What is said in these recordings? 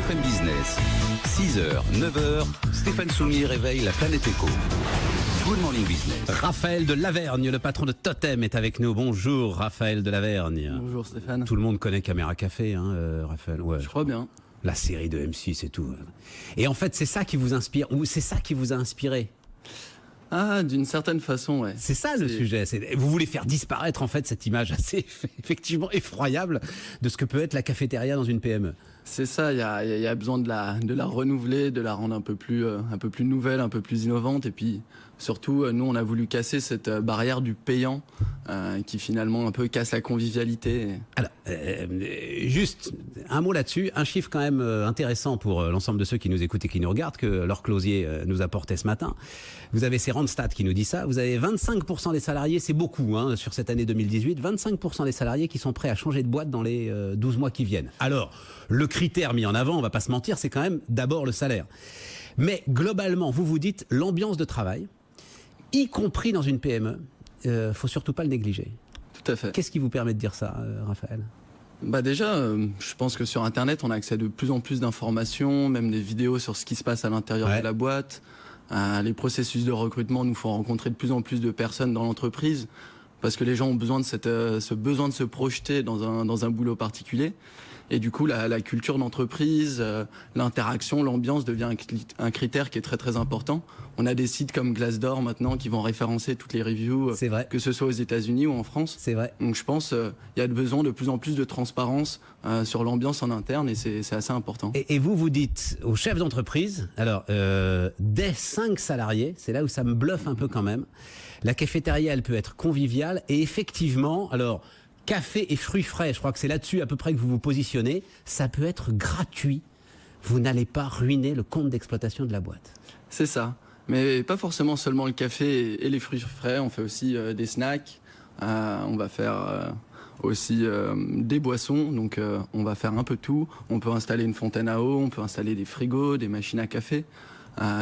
BFM Business, 6h, 9h, Stéphane Soumier réveille la planète éco. Good Morning Business. Raphaël de Lavergne, le patron de Totem, est avec nous. Bonjour Raphaël de Lavergne. Bonjour Stéphane. Tout le monde connaît Caméra Café, Raphaël. Ouais. Je crois bien. La série de M6 et tout. Et en fait, c'est ça qui vous inspire, ou c'est ça qui vous a inspiré? Ah, d'une certaine façon, ouais. C'est ça le sujet. Vous voulez faire disparaître en fait cette image assez effectivement effroyable de ce que peut être la cafétéria dans une PME. C'est ça, il y a besoin de la renouveler, de la rendre un peu plus nouvelle, un peu plus innovante. Et puis surtout, nous, on a voulu casser cette barrière du payant qui finalement un peu casse la convivialité. Alors, juste un mot là-dessus, un chiffre quand même intéressant pour l'ensemble de ceux qui nous écoutent et qui nous regardent, que Laure Closier nous apportait ce matin. Vous avez ces Randstad qui nous dit ça, vous avez 25% des salariés, c'est beaucoup sur cette année 2018, 25% des salariés qui sont prêts à changer de boîte dans les 12 mois qui viennent. Alors, le critère mis en avant, on va pas se mentir, c'est quand même d'abord le salaire. Mais globalement, vous vous dites l'ambiance de travail, y compris dans une PME, faut surtout pas le négliger. Tout à fait. Qu'est-ce qui vous permet de dire ça, Raphaël ? Bah déjà, je pense que sur Internet, on a accès à de plus en plus d'informations, même des vidéos sur ce qui se passe à l'intérieur de la boîte. Les processus de recrutement nous font rencontrer de plus en plus de personnes dans l'entreprise parce que les gens ont besoin de ce besoin de se projeter dans un boulot particulier. Et du coup, la culture d'entreprise, l'interaction, l'ambiance devient un critère qui est très très important. On a des sites comme Glassdoor maintenant qui vont référencer toutes les reviews, que ce soit aux États-Unis ou en France. C'est vrai. Donc je pense qu'il y a besoin de plus en plus de transparence sur l'ambiance en interne et c'est assez important. Et vous dites aux chefs d'entreprise, alors dès 5 salariés, c'est là où ça me bluffe un peu quand même, la cafétéria elle peut être conviviale et effectivement, alors café et fruits frais, je crois que c'est là-dessus à peu près que vous vous positionnez, ça peut être gratuit. Vous n'allez pas ruiner le compte d'exploitation de la boîte. C'est ça. Mais pas forcément seulement le café et les fruits frais, on fait aussi des snacks, on va faire aussi des boissons, donc on va faire un peu tout. On peut installer une fontaine à eau, on peut installer des frigos, des machines à café.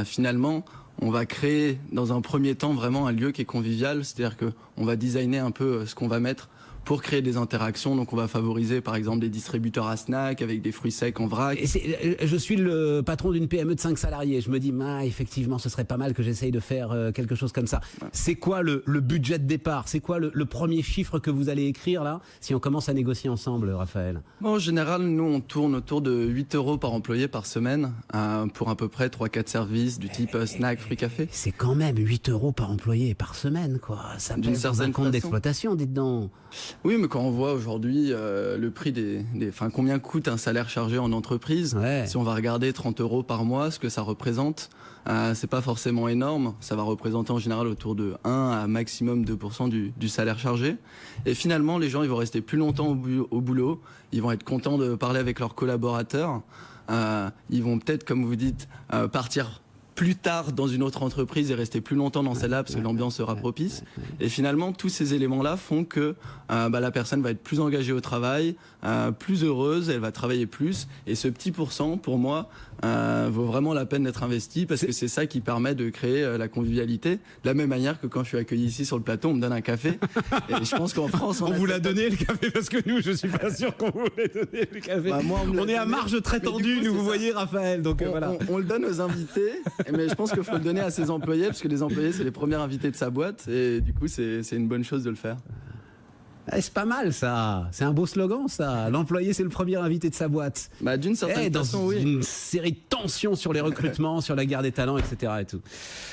Finalement, on va créer dans un premier temps vraiment un lieu qui est convivial, c'est-à-dire qu'on va designer un peu ce qu'on va mettre pour créer des interactions. Donc on va favoriser par exemple des distributeurs à snacks avec des fruits secs en vrac. Je suis le patron d'une PME de 5 salariés. Je me dis, effectivement, ce serait pas mal que j'essaye de faire quelque chose comme ça. Ouais. C'est quoi le budget de départ? C'est quoi le premier chiffre que vous allez écrire là, si on commence à négocier ensemble, Raphaël? En général, nous on tourne autour de 8 € par employé par semaine pour à peu près 3-4 services du type snack, fruits, café. C'est quand même 8 € par employé par semaine, quoi. Ça pèse dans un compte d'exploitation, dites donc. Oui, mais quand on voit aujourd'hui le prix combien coûte un salaire chargé en entreprise, si on va regarder 30 € par mois, ce que ça représente, c'est pas forcément énorme. Ça va représenter en général autour de 1 à maximum 2% du salaire chargé. Et finalement, les gens ils vont rester plus longtemps au boulot, ils vont être contents de parler avec leurs collaborateurs, ils vont peut-être, comme vous dites, partir plus tard dans une autre entreprise et rester plus longtemps dans celle-là parce que l'ambiance sera propice. Et finalement, tous ces éléments-là font que la personne va être plus engagée au travail, plus heureuse, elle va travailler plus. Et ce petit pourcent, pour moi, vaut vraiment la peine d'être investi parce que c'est ça qui permet de créer la convivialité. De la même manière que quand je suis accueilli ici sur le plateau, on me donne un café. Et je pense qu'en France, on vous l'a donné le café parce que nous, je suis pas sûr qu'on vous l'ait donné le café. On est à marge très tendue, vous voyez, Raphaël. Donc voilà. On le donne aux invités. Mais je pense qu'il faut le donner à ses employés parce que les employés c'est les premiers invités de sa boîte et du coup c'est une bonne chose de le faire. C'est pas mal ça, c'est un beau slogan ça. L'employé c'est le premier invité de sa boîte. D'une certaine façon, oui. Une série de tensions sur les recrutements, sur la guerre des talents, etc. Et tout.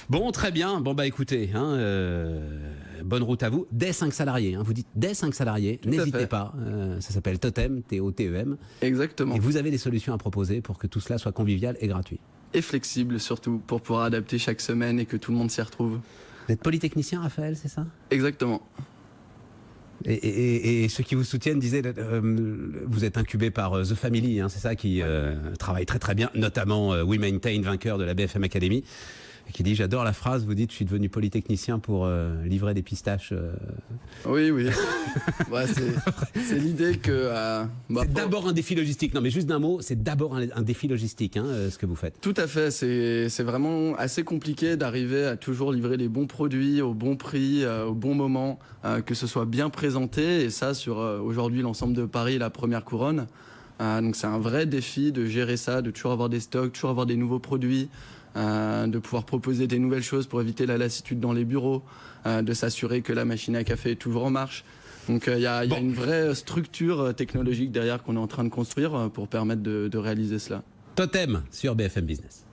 Bon, très bien. Bon écoutez, bonne route à vous. Dès 5 salariés, vous dites dès 5 salariés, n'hésitez pas. Ça s'appelle Totem, T-O-T-E-M. Exactement. Et vous avez des solutions à proposer pour que tout cela soit convivial et gratuit. Et flexible surtout, pour pouvoir adapter chaque semaine et que tout le monde s'y retrouve. Vous êtes polytechnicien, Raphaël, c'est ça? Exactement. Et ceux qui vous soutiennent disaient, vous êtes incubé par The Family, c'est ça, qui travaille très très bien, notamment We Maintain, vainqueur de la BFM Academy, qui dit, j'adore la phrase, vous dites, je suis devenu polytechnicien pour livrer des pistaches. Oui. C'est l'idée que... c'est d'abord un défi logistique. Non mais juste d'un mot, c'est d'abord un défi logistique, ce que vous faites. Tout à fait, c'est vraiment assez compliqué d'arriver à toujours livrer les bons produits au bon prix, au bon moment, que ce soit bien présenté, et ça sur aujourd'hui l'ensemble de Paris, la première couronne. Donc c'est un vrai défi de gérer ça, de toujours avoir des stocks, toujours avoir des nouveaux produits, de pouvoir proposer des nouvelles choses pour éviter la lassitude dans les bureaux, de s'assurer que la machine à café est toujours en marche. Donc il y a une vraie structure technologique derrière qu'on est en train de construire pour permettre de réaliser cela. Totem sur BFM Business.